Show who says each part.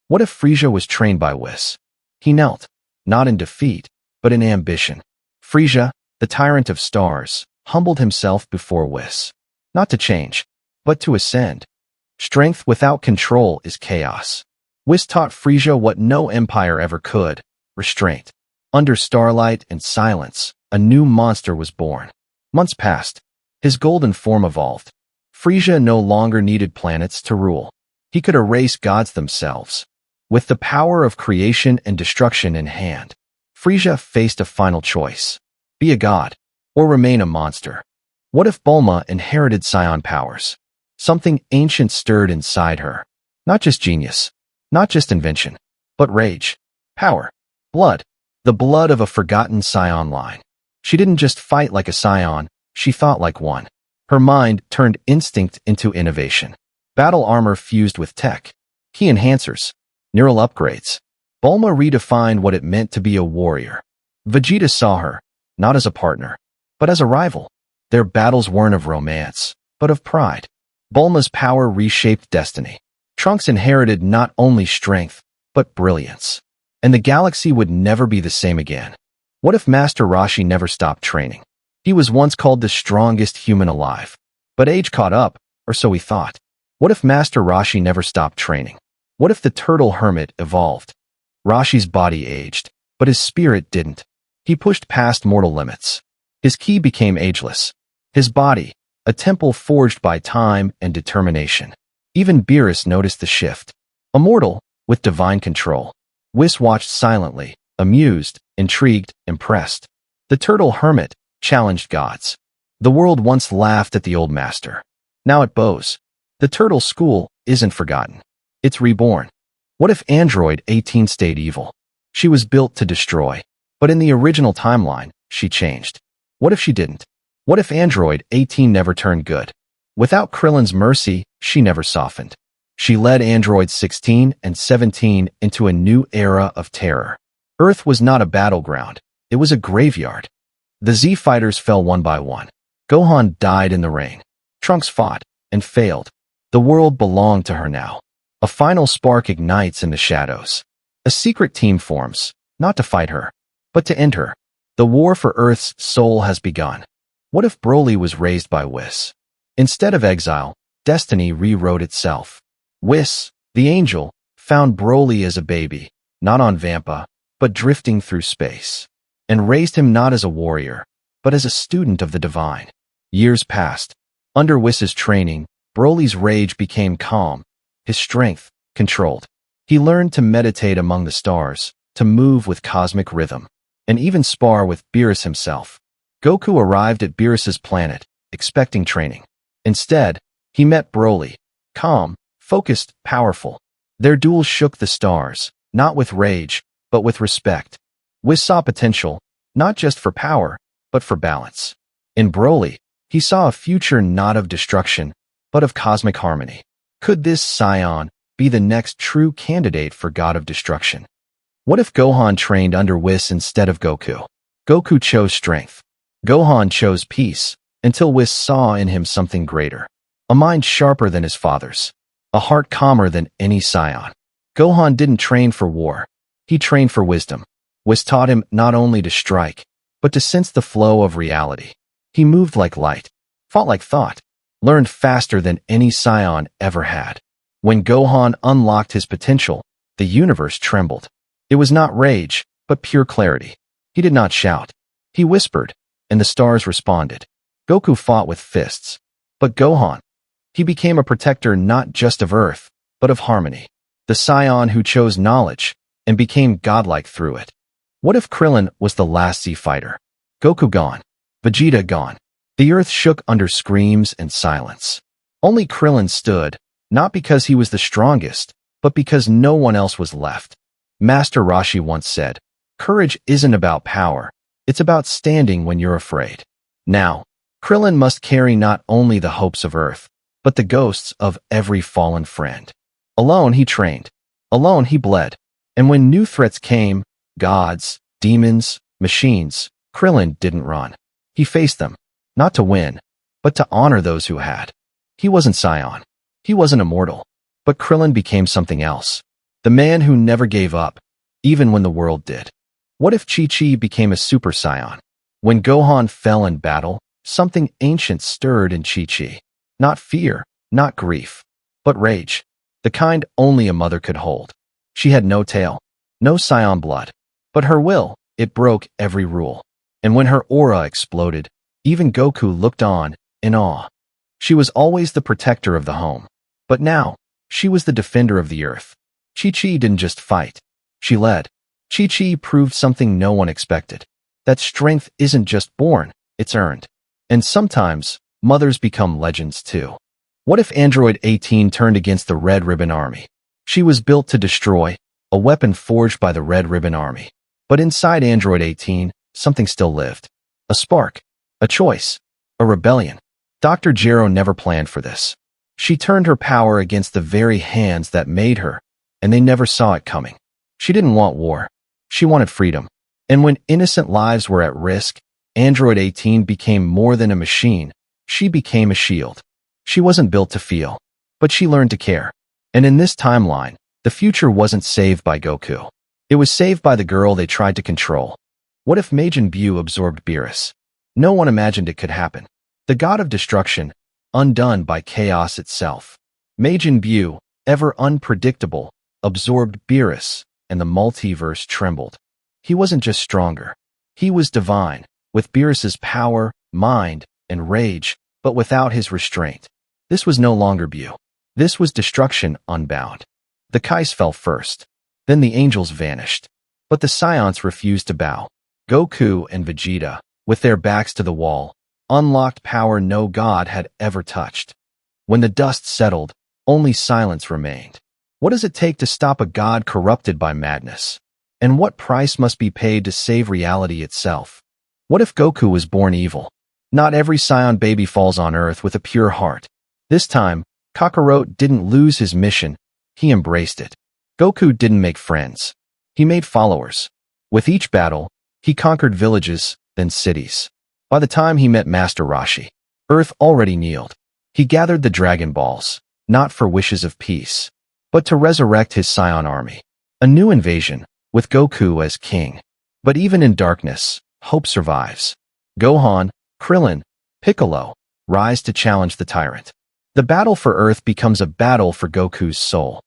Speaker 1: What if Frieza was trained by Whis? He knelt, not in defeat, but in ambition. Frieza, the tyrant of stars, humbled himself before Whis. Not to change, but to ascend. Strength without control is chaos. Whis taught Frieza what no empire ever could: restraint. Under starlight and silence, a new monster was born. Months passed. His golden form evolved. Frieza no longer needed planets to rule. He could erase gods themselves. With the power of creation and destruction in hand, Frieza faced a final choice: be a god, or remain a monster. What if Bulma inherited Scion powers? Something ancient stirred inside her. Not just genius, not just invention, but rage, power, blood, the blood of a forgotten Scion line. She didn't just fight like a Scion, she thought like one. Her mind turned instinct into innovation. Battle armor fused with tech, key enhancers, neural upgrades. Bulma redefined what it meant to be a warrior. Vegeta saw her, not as a partner, but as a rival. Their battles weren't of romance, but of pride. Bulma's power reshaped destiny. Trunks inherited not only strength, but brilliance. And the galaxy would never be the same again. What if Master Roshi never stopped training? He was once called the strongest human alive. But age caught up, or so he thought. What if Master Roshi never stopped training? What if the turtle hermit evolved? Roshi's body aged, but his spirit didn't. He pushed past mortal limits. His ki became ageless. His body, a temple forged by time and determination. Even Beerus noticed the shift. Immortal, with divine control. Whis watched silently, amused, intrigued, impressed. The turtle hermit challenged gods. The world once laughed at the old master. Now it bows. The turtle school isn't forgotten. It's reborn. What if Android 18 stayed evil? She was built to destroy. But in the original timeline, she changed. What if she didn't? What if Android 18 never turned good? Without Krillin's mercy, she never softened. She led Androids 16 and 17 into a new era of terror. Earth was not a battleground. It was a graveyard. The Z-fighters fell one by one. Gohan died in the rain. Trunks fought and failed. The world belonged to her now. A final spark ignites in the shadows. A secret team forms, not to fight her, but to end her. The war for Earth's soul has begun. What if Broly was raised by Whis? Instead of exile, destiny rewrote itself. Whis, the angel, found Broly as a baby, not on Vampa, but drifting through space, and raised him not as a warrior, but as a student of the divine. Years passed. Under Whis' training, Broly's rage became calm, his strength controlled. He learned to meditate among the stars, to move with cosmic rhythm, and even spar with Beerus himself. Goku arrived at Beerus's planet, expecting training. Instead, he met Broly, calm, focused, powerful. Their duel shook the stars, not with rage, but with respect. Whis saw potential, not just for power, but for balance. In Broly, he saw a future not of destruction, but of cosmic harmony. Could this Scion be the next true candidate for God of Destruction? What if Gohan trained under Whis instead of Goku? Goku chose strength. Gohan chose peace, until Whis saw in him something greater. A mind sharper than his father's. A heart calmer than any Scion. Gohan didn't train for war. He trained for wisdom. Whis taught him not only to strike, but to sense the flow of reality. He moved like light, fought like thought, learned faster than any Scion ever had. When Gohan unlocked his potential, the universe trembled. It was not rage, but pure clarity. He did not shout. He whispered, and the stars responded. Goku fought with fists. But Gohan, he became a protector not just of Earth, but of harmony. The Scion who chose knowledge, and became godlike through it. What if Krillin was the last Z-fighter? Goku gone. Vegeta gone. The Earth shook under screams and silence. Only Krillin stood, not because he was the strongest, but because no one else was left. Master Roshi once said, "Courage isn't about power, it's about standing when you're afraid." Now, Krillin must carry not only the hopes of Earth, but the ghosts of every fallen friend. Alone he trained. Alone he bled. And when new threats came, gods, demons, machines, Krillin didn't run. He faced them, not to win, but to honor those who had. He wasn't Scion. He wasn't immortal. But Krillin became something else. The man who never gave up, even when the world did. What if Chi-Chi became a Super Saiyan? When Gohan fell in battle, something ancient stirred in Chi-Chi. Not fear, not grief, but rage. The kind only a mother could hold. She had no tail, no Saiyan blood. But her will, it broke every rule. And when her aura exploded, even Goku looked on, in awe. She was always the protector of the home. But now, she was the defender of the earth. Chi-Chi didn't just fight. She led. Chi-Chi proved something no one expected. That strength isn't just born, it's earned. And sometimes, mothers become legends too. What if Android 18 turned against the Red Ribbon Army? She was built to destroy, a weapon forged by the Red Ribbon Army. But inside Android 18, something still lived. A spark. A choice. A rebellion. Dr. Gero never planned for this. She turned her power against the very hands that made her, and they never saw it coming. She didn't want war. She wanted freedom. And when innocent lives were at risk, Android 18 became more than a machine. She became a shield. She wasn't built to feel, but she learned to care. And in this timeline, the future wasn't saved by Goku. It was saved by the girl they tried to control. What if Majin Buu absorbed Beerus? No one imagined it could happen. The god of destruction, undone by chaos itself. Majin Buu, ever unpredictable, absorbed Beerus, and the multiverse trembled. He wasn't just stronger. He was divine, with Beerus's power, mind, and rage, but without his restraint. This was no longer Buu. This was destruction unbound. The Kais fell first. Then the angels vanished. But the Saiyans refused to bow. Goku and Vegeta, with their backs to the wall, unlocked power no god had ever touched. When the dust settled, only silence remained. What does it take to stop a god corrupted by madness? And what price must be paid to save reality itself? What if Goku was born evil? Not every Saiyan baby falls on Earth with a pure heart. This time, Kakarot didn't lose his mission, he embraced it. Goku didn't make friends. He made followers. With each battle, he conquered villages, then cities. By the time he met Master Roshi, Earth already kneeled. He gathered the Dragon Balls, not for wishes of peace, but to resurrect his Saiyan army. A new invasion, with Goku as king. But even in darkness, hope survives. Gohan, Krillin, Piccolo, rise to challenge the tyrant. The battle for Earth becomes a battle for Goku's soul.